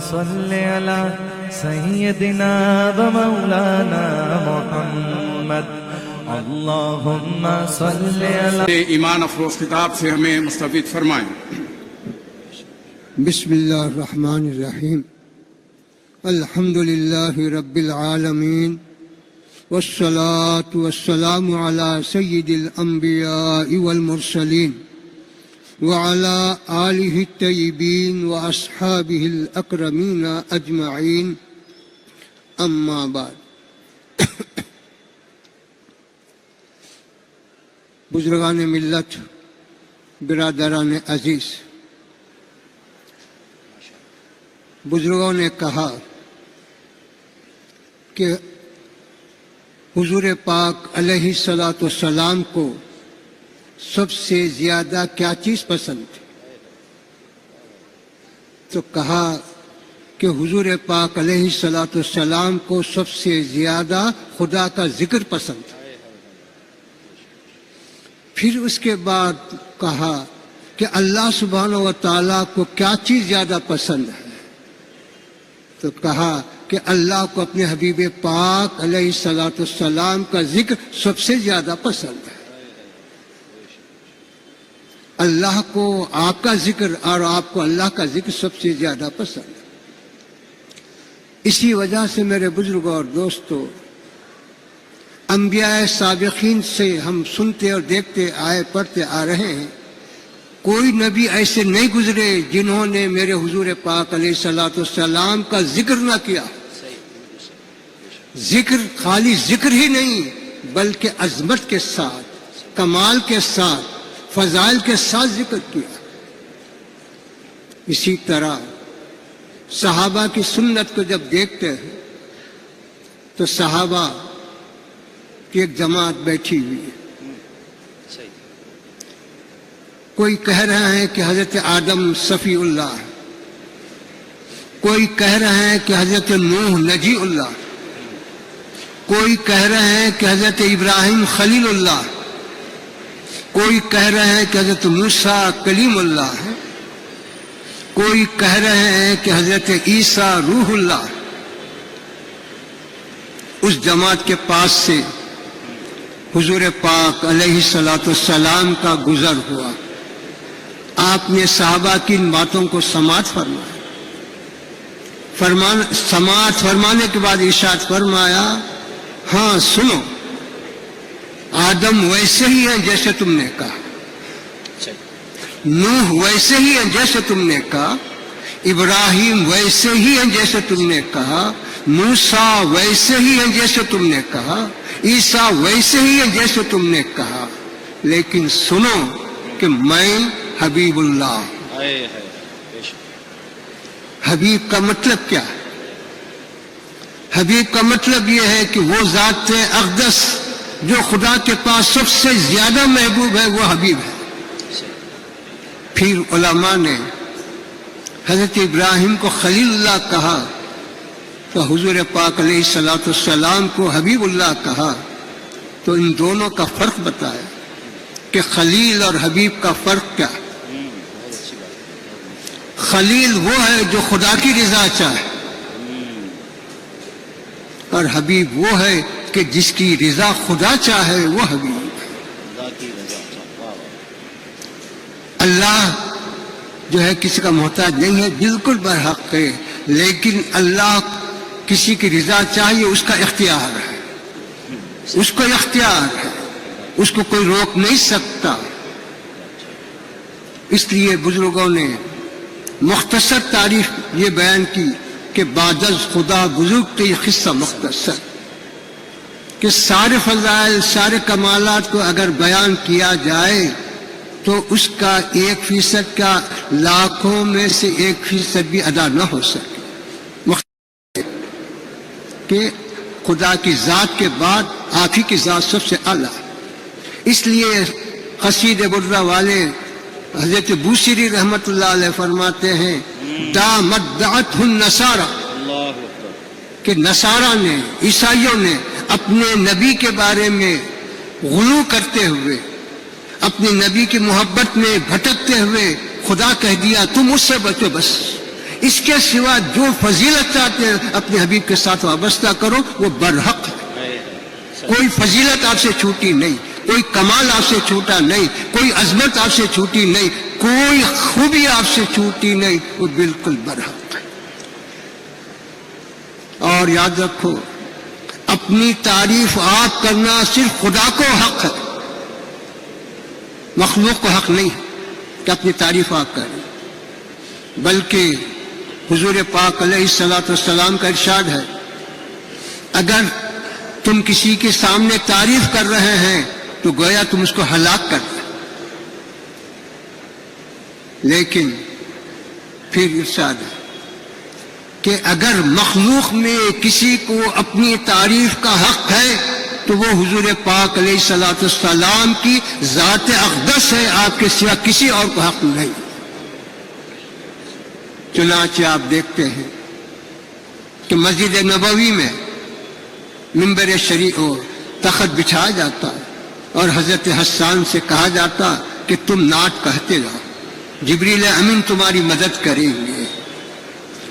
صل على سيدنا ومولانا محمد اللهم صل على ایمان افروز خطاب سے ہمیں مستفید فرمائیں۔ بسم اللہ الرحمن الرحیم الحمد للہ رب العالمین والصلاة والسلام على سید الانبیاء والمرسلین وعلى آلہ الطیبین واصحابہ الاکرمین اجمعین اما بعد۔ بزرگان ملت، برادران عزیز، بزرگوں نے کہا کہ حضور پاک علیہ الصلاۃ والسلام کو سب سے زیادہ کیا چیز پسند تھی؟ تو کہا کہ حضور پاک علیہ الصلاۃ والسلام کو سب سے زیادہ خدا کا ذکر پسند تھا۔ پھر اس کے بعد کہا کہ اللہ سبحانہ و تعالیٰ کو کیا چیز زیادہ پسند ہے؟ تو کہا کہ اللہ کو اپنے حبیب پاک علیہ الصلاۃ والسلام کا ذکر سب سے زیادہ پسند ہے۔ اللہ کو آپ کا ذکر اور آپ کو اللہ کا ذکر سب سے زیادہ پسند ہے۔ اسی وجہ سے میرے بزرگوں اور دوستوں، انبیاء سابقین سے ہم سنتے اور دیکھتے آئے پڑھتے آ رہے ہیں، کوئی نبی ایسے نہیں گزرے جنہوں نے میرے حضور پاک علیہ الصلاۃ والسلام کا ذکر نہ کیا۔ ذکر خالی ذکر ہی نہیں بلکہ عظمت کے ساتھ، کمال کے ساتھ، فضائل کے ساتھ ذکر کیا۔ اسی طرح صحابہ کی سنت کو جب دیکھتے ہیں تو صحابہ کی ایک جماعت بیٹھی ہوئی ہے۔ کوئی کہہ رہے ہیں کہ حضرت آدم صفی اللہ ہے، کوئی کہہ رہے ہیں کہ حضرت نوح نجی اللہ، کوئی کہہ رہے ہیں کہ حضرت ابراہیم خلیل اللہ، کوئی کہہ رہے ہیں کہ حضرت موسیٰ کلیم اللہ ہے، کوئی کہہ رہے ہیں کہ حضرت عیسیٰ روح اللہ۔ اس جماعت کے پاس سے حضور پاک علیہ الصلاۃ والسلام کا گزر ہوا۔ آپ نے صحابہ کی ان باتوں کو سماعت فرمانے کے بعد ارشاد فرمایا، ہاں سنو، آدم ویسے ہی ہیں جیسے تم نے کہا، نوح ویسے ہی ہیں جیسے تم نے کہا، ابراہیم ویسے ہی ہیں جیسے تم نے کہا، موسیٰ ویسے ہی ہیں جیسے تم نے کہا، عیسیٰ ویسے ہی ہیں جیسے تم نے کہا، لیکن سنو کہ میں حبیب اللہ۔ حبیب کا مطلب کیا ہے؟ حبیب کا مطلب یہ ہے کہ وہ ذات اقدس جو خدا کے پاس سب سے زیادہ محبوب ہے، وہ حبیب ہے۔ پھر علماء نے حضرت ابراہیم کو خلیل اللہ کہا تو حضور پاک علیہ الصلاۃ والسلام کو حبیب اللہ کہا، تو ان دونوں کا فرق بتایا کہ خلیل اور حبیب کا فرق کیا ہے۔ خلیل وہ ہے جو خدا کی رضا چاہے، اور حبیب وہ ہے کہ جس کی رضا خدا چاہے، وہ حبیب ہے۔ اللہ جو ہے کسی کا محتاج نہیں ہے، بالکل برحق ہے، لیکن اللہ کسی کی رضا چاہیے، اس کا اختیار ہے، اس کو اختیار ہے، اس کو کوئی روک نہیں سکتا۔ اس لیے بزرگوں نے مختصر تعریف یہ بیان کی کہ بعد از خدا بزرگ تو یہ قصہ مختصر، کہ سارے فضائل، سارے کمالات کو اگر بیان کیا جائے تو اس کا 1% کا لاکھوں میں سے 1% بھی ادا نہ ہو سکے۔ کہ خدا کی ذات کے بعد آپ ہی کی ذات سب سے اعلیٰ۔ اس لیے قصیدہ برہ والے حضرت بوصیری رحمۃ اللہ علیہ فرماتے ہیں، دامت دعتہ النصارى، کہ نصارہ نے، عیسائیوں نے اپنے نبی کے بارے میں غلو کرتے ہوئے، اپنے نبی کی محبت میں بھٹکتے ہوئے خدا کہہ دیا تم اس سے بچو، بس اس کے سوا جو فضیلت چاہتے ہیں اپنے حبیب کے ساتھ وابستہ کرو، وہ برحق ہے۔ کوئی فضیلت آپ سے چھوٹی نہیں، کوئی کمال آپ سے چھوٹا نہیں، کوئی عظمت آپ سے چھوٹی نہیں، کوئی خوبی آپ سے چھوٹی نہیں، وہ بالکل برحق ہے۔ اور یاد رکھو، اپنی تعریف آپ کرنا صرف خدا کو حق ہے، مخلوق کو حق نہیں ہے کہ اپنی تعریف آپ کریں، بلکہ حضور پاک علیہ الصلوۃ والسلام کا ارشاد ہے، اگر تم کسی کے سامنے تعریف کر رہے ہیں تو گویا تم اس کو ہلاک کر رہے، لیکن پھر ارشاد ہے کہ اگر مخلوق میں کسی کو اپنی تعریف کا حق ہے تو وہ حضور پاک علیہ الصلوۃ والسلام کی ذات اقدس ہے، آپ کے سوا کسی اور کو حق نہیں۔ چنانچہ آپ دیکھتے ہیں کہ مسجد نبوی میں منبر شریف اور تخت بچھایا جاتا اور حضرت حسان سے کہا جاتا کہ تم نعت کہتے جاؤ، جبریل امین تمہاری مدد کریں گے۔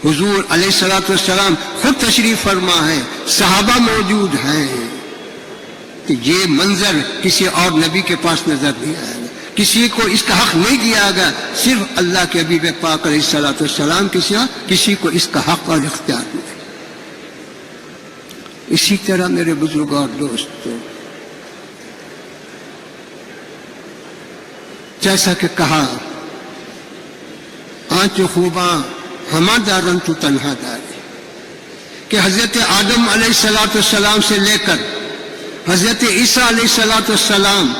حضور علیہ الصلوۃ والسلام خود تشریف فرما ہے، صحابہ موجود ہیں، کہ یہ منظر کسی اور نبی کے پاس نظر نہیں آئے گا، کسی کو اس کا حق نہیں دیا گیا، صرف اللہ کے حبیب پاک علیہ الصلوۃ والسلام کے سوا کسی کو اس کا حق اور اختیار نہیں۔ اسی طرح میرے بزرگوں اور دوستوں، جیسا کہ کہا، آنچ خوباں ہما دارن تو تنہا داری، کہ حضرت آدم علیہ الصلوۃ والسلام سے لے کر حضرت عیسیٰ علیہ الصلوۃ والسلام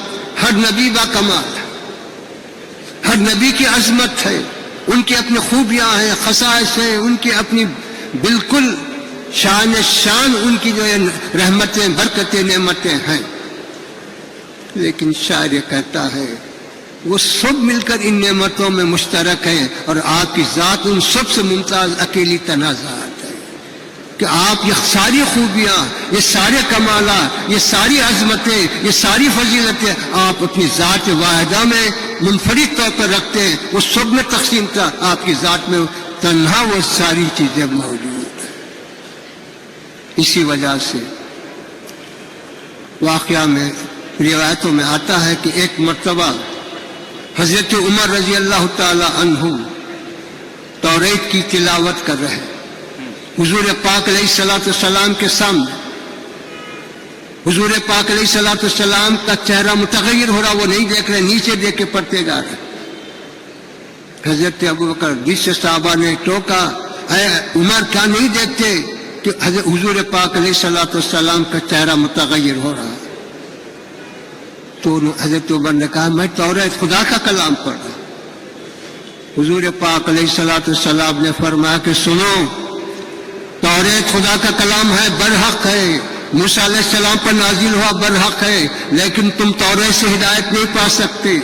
ہر نبی با کمال ہے، ہر نبی کی عظمت ہے، ان کی اپنی خوبیاں ہیں، خصائص ہیں، ان کی اپنی بالکل شان ان کی جو ہے رحمتیں، برکتیں، نعمتیں ہیں، لیکن شاعر کہتا ہے وہ سب مل کر ان نعمتوں میں مشترک ہیں، اور آپ کی ذات ان سب سے ممتاز اکیلی تنہا ذات ہے، کہ آپ یہ ساری خوبیاں، یہ سارے کمالات، یہ ساری عظمتیں، یہ ساری فضیلتیں آپ اپنی ذات واحدہ میں منفرد طور پر رکھتے ہیں، وہ سب میں تقسیم کا آپ کی ذات میں تنہا وہ ساری چیزیں موجود ہیں۔ اسی وجہ سے واقعہ میں، روایتوں میں آتا ہے کہ ایک مرتبہ حضرت عمر رضی اللہ تعالی عنہ توریت کی تلاوت کر رہے، حضور پاک علیہ الصلوۃ والسلام کے سامنے۔ حضور پاک علیہ الصلوۃ والسلام کا چہرہ متغیر ہو رہا، وہ نہیں دیکھ رہے، نیچے دیکھ کے پڑھتے جا رہے۔ حضرت ابوبکر دوسرے صحابہ نے ٹوکا، اے عمر کیا نہیں دیکھتے کہ حضور پاک علیہ الصلوۃ والسلام کا چہرہ متغیر ہو رہا؟ تو حضرت عمر نے کہا میں توریت خدا کا کلام پڑھ رہا ہوں۔ حضور پاک علیہ الصلوۃ والسلام نے فرمایا کہ سنو، توریت خدا کا کلام ہے، برحق ہے، موسیٰ علیہ السلام پر نازل ہوا، برحق ہے، لیکن تم توریت سے ہدایت نہیں پا سکتے،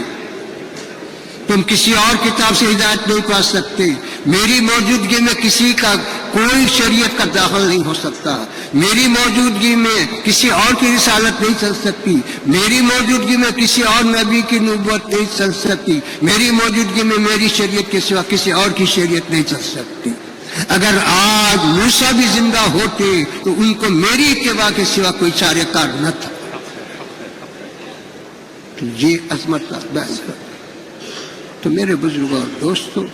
تم کسی اور کتاب سے ہدایت نہیں پا سکتے۔ میری موجودگی میں کسی کا کوئی شریعت کا داخل نہیں ہو سکتا، میری موجودگی میں کسی اور کی رسالت نہیں چل سکتی، میری موجودگی میں کسی اور نبی کی نبوت نہیں چل سکتی، میری موجودگی میں میری شریعت کے سوا کسی اور کی شریعت نہیں چل سکتی۔ اگر آج موسیٰ بھی زندہ ہوتے تو ان کو میری اتباع کے سوا کوئی چارہ کار نہ تھا۔ تو یہ عظمت کا بحث ہے۔ تو میرے بزرگوں اور دوستوں،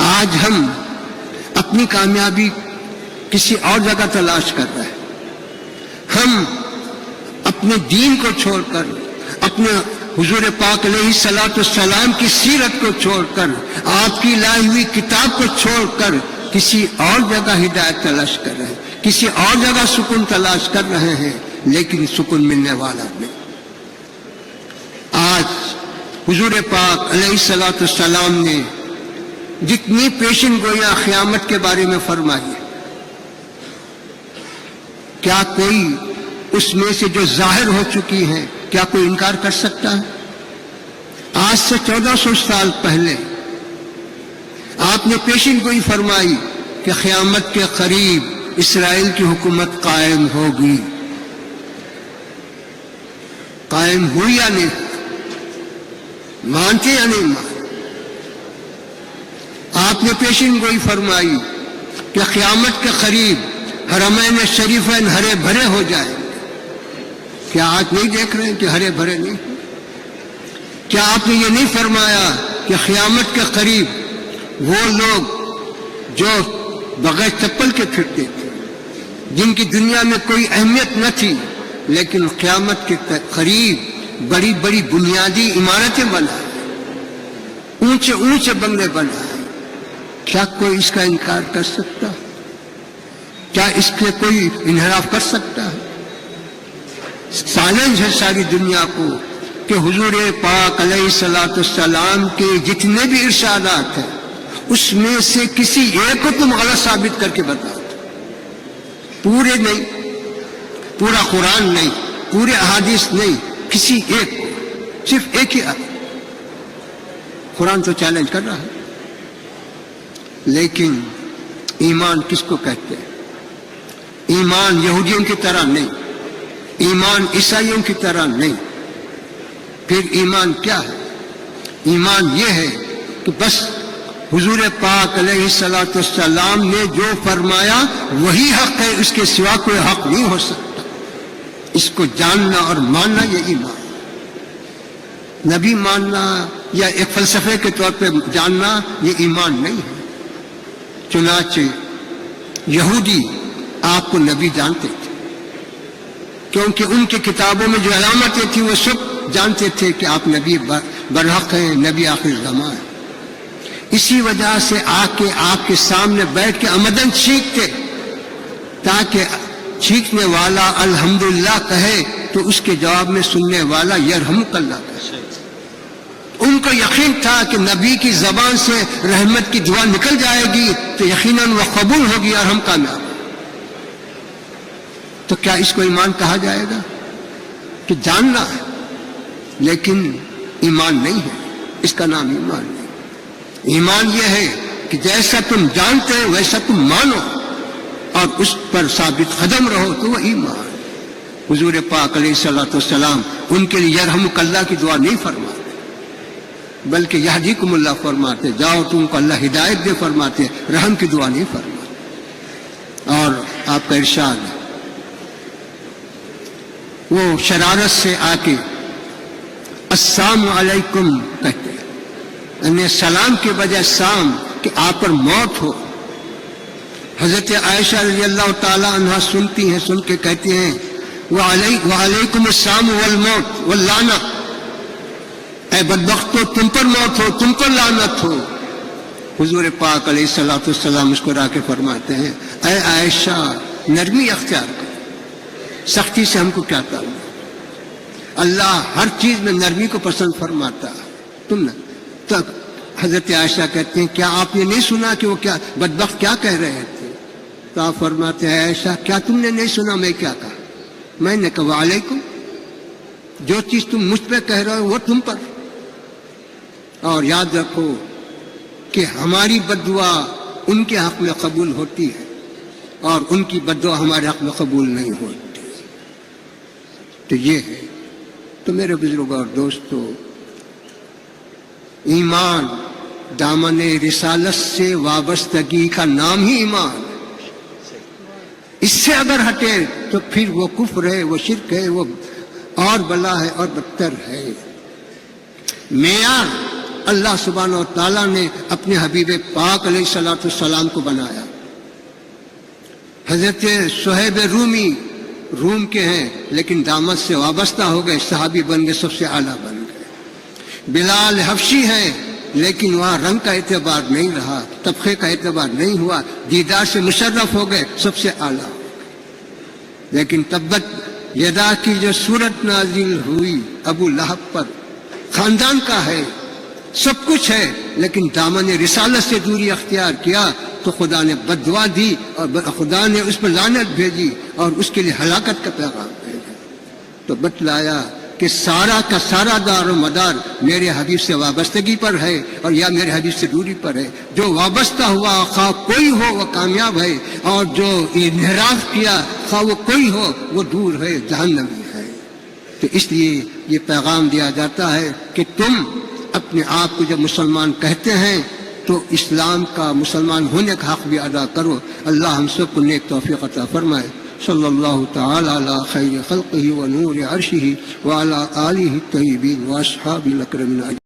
آج ہم اپنی کامیابی کسی اور جگہ تلاش کر رہے ہیں، ہم اپنے دین کو چھوڑ کر، اپنے حضور پاک علیہ الصلوۃ والسلام کی سیرت کو چھوڑ کر، آپ کی لائی ہوئی کتاب کو چھوڑ کر کسی اور جگہ ہدایت تلاش کر رہے ہیں، کسی اور جگہ سکون تلاش کر رہے ہیں، لیکن سکون ملنے والا نہیں۔ آج حضور پاک علیہ الصلوۃ والسلام نے جتنی پیشن گوئیاں قیامت کے بارے میں فرمائی، کیا کوئی اس میں سے جو ظاہر ہو چکی ہیں کیا کوئی انکار کر سکتا ہے؟ آج سے 1400 سال پہلے آپ نے پیشن گوئی فرمائی کہ قیامت کے قریب اسرائیل کی حکومت قائم ہوگی۔ قائم ہوئی یا نہیں؟ مانتے یا نہیں مانتے؟ آپ نے پیشین گوئی فرمائی کہ قیامت کے قریب حرمین شریفین ہرے بھرے ہو جائیں. کیا آج نہیں دیکھ رہے ہیں کہ ہرے بھرے نہیں؟ کیا آپ نے یہ نہیں فرمایا کہ قیامت کے قریب وہ لوگ جو بغیر چپل کے پھرتے تھے، جن کی دنیا میں کوئی اہمیت نہ تھی، لیکن قیامت کے قریب بڑی بڑی بنیادی عمارتیں بنائیں، اونچے اونچے بنگلے بنائیں، کیا کوئی اس کا انکار کر سکتا؟ کیا اس کے کوئی انحراف کر سکتا ہے؟ چیلنج ہے ساری دنیا کو کہ حضور پاک علیہ الصلوۃ والسلام کے جتنے بھی ارشادات ہیں اس میں سے کسی ایک کو تم غلط ثابت کر کے بتاؤ. پورے نہیں، پورا قرآن نہیں، پورے احادیث نہیں، کسی ایک کو، صرف ایک ہی قرآن تو چیلنج کر رہا ہے. لیکن ایمان کس کو کہتے ہیں؟ ایمان یہودیوں کی طرح نہیں، ایمان عیسائیوں کی طرح نہیں. پھر ایمان کیا ہے؟ ایمان یہ ہے کہ بس حضور پاک علیہ الصلوۃ والسلام نے جو فرمایا وہی حق ہے، اس کے سوا کوئی حق نہیں ہو سکتا. اس کو جاننا اور ماننا یہ ایمان. نبی ماننا یا ایک فلسفے کے طور پہ جاننا یہ ایمان نہیں ہے. چنانچہ یہودی آپ کو نبی جانتے تھے، کیونکہ ان کی کتابوں میں جو علامتیں تھیں وہ سب جانتے تھے کہ آپ نبی برحق ہیں، نبی آخر زمان. اسی وجہ سے آ کے آپ کے سامنے بیٹھ کے عمدن چیختے تاکہ چیخنے والا الحمدللہ کہے تو اس کے جواب میں سننے والا یرحمک اللہ کہے. ان کو یقین تھا کہ نبی کی زبان سے رحمت کی دعا نکل جائے گی تو یقیناً وہ قبول ہوگی اور ہم کامیاب. تو کیا اس کو ایمان کہا جائے گا؟ کہ جاننا ہے لیکن ایمان نہیں ہے. اس کا نام ایمان نہیں. ایمان یہ ہے کہ جیسا تم جانتے ہو ویسا تم مانو اور اس پر ثابت قدم رہو تو وہ ایمان. حضور پاک علیہ الصلوۃ والسلام ان کے لیے یرحمک اللہ کی دعا نہیں فرماتے بلکہ یہدیکم اللہ فرماتے، جاؤ تم کو اللہ ہدایت دے فرماتے، رحم کی دعا نہیں فرماتے. اور آپ کا ارشاد ہے وہ شرارت سے آ کے السلام علیکم کہتے ہیں، یعنی سلام کے بجائے سام کہ آپ پر موت ہو. حضرت عائشہ رضی اللہ تعالی عنہا سنتی ہیں، سن کے کہتی ہیں وعلیکم السلام والموت واللعنہ، اے بدبختو تم پر موت ہو، تم پر لعنت ہو. حضور پاک علیہ الصلوۃ والسلام مسکرا کے فرماتے ہیں اے عائشہ نرمی اختیار کرو، سختی سے ہم کو کیا تعلق؟ اللہ ہر چیز میں نرمی کو پسند فرماتا. تم نہ تو حضرت عائشہ کہتے ہیں کیا آپ نے نہیں سنا کہ وہ کیا بدبخت کیا کہہ رہے تھے؟ تو آپ فرماتے ہیں عائشہ کیا تم نے نہیں سنا میں کیا کہا؟ میں نے کہا وعلیکم، جو چیز تم مجھ پہ کہہ رہے ہو وہ تم پر. اور یاد رکھو کہ ہماری بددعا ان کے حق میں قبول ہوتی ہے اور ان کی بددعا ہمارے حق میں قبول نہیں ہوتی. تو یہ ہے. تو میرے بزرگوں اور دوستو، ایمان دامن رسالت سے وابستگی کا نام ہی ایمان. اس سے اگر ہٹے تو پھر وہ کفر ہے، وہ شرک ہے، وہ اور بلا ہے اور بدتر ہے. معیار اللہ سبحانہ و تعالیٰ نے اپنے حبیب پاک علیہ الصلوۃ والسلام کو بنایا. حضرت صہیب رومی روم کے ہیں لیکن دعوت سے وابستہ ہو گئے، صحابی بن گئے، سب سے اعلیٰ بن گئے. بلال حبشی ہیں لیکن وہاں رنگ کا اعتبار نہیں رہا، طبقے کا اعتبار نہیں ہوا، دیدار سے مشرف ہو گئے، سب سے اعلیٰ. لیکن تبت یدا کی جو صورت نازل ہوئی ابو لہب پر، خاندان کا ہے، سب کچھ ہے، لیکن دامن رسالت سے دوری اختیار کیا تو خدا نے بددعا دی اور خدا نے اس پر لعنت بھیجی اور اس کے لیے ہلاکت کا پیغام بھیجا. تو بتلایا کہ سارا کا سارا دار و مدار میرے حبیب سے وابستگی پر ہے اور یا میرے حبیب سے دوری پر ہے. جو وابستہ ہوا خواہ کوئی ہو وہ کامیاب ہے، اور جو انحراف کیا خواہ وہ کوئی ہو وہ دور ہے، جہنمی ہے. تو اس لیے یہ پیغام دیا جاتا ہے کہ تم اپنے آپ کو جب مسلمان کہتے ہیں تو اسلام کا مسلمان ہونے کا حق بھی ادا کرو. اللہ ہم سب کو نیک توفیق عطا فرمائے. صلی اللہ تعالی علی خیر خلقہ و نور عرشہ وعلی آلہ الطیبین واصحابہ الاکرمین.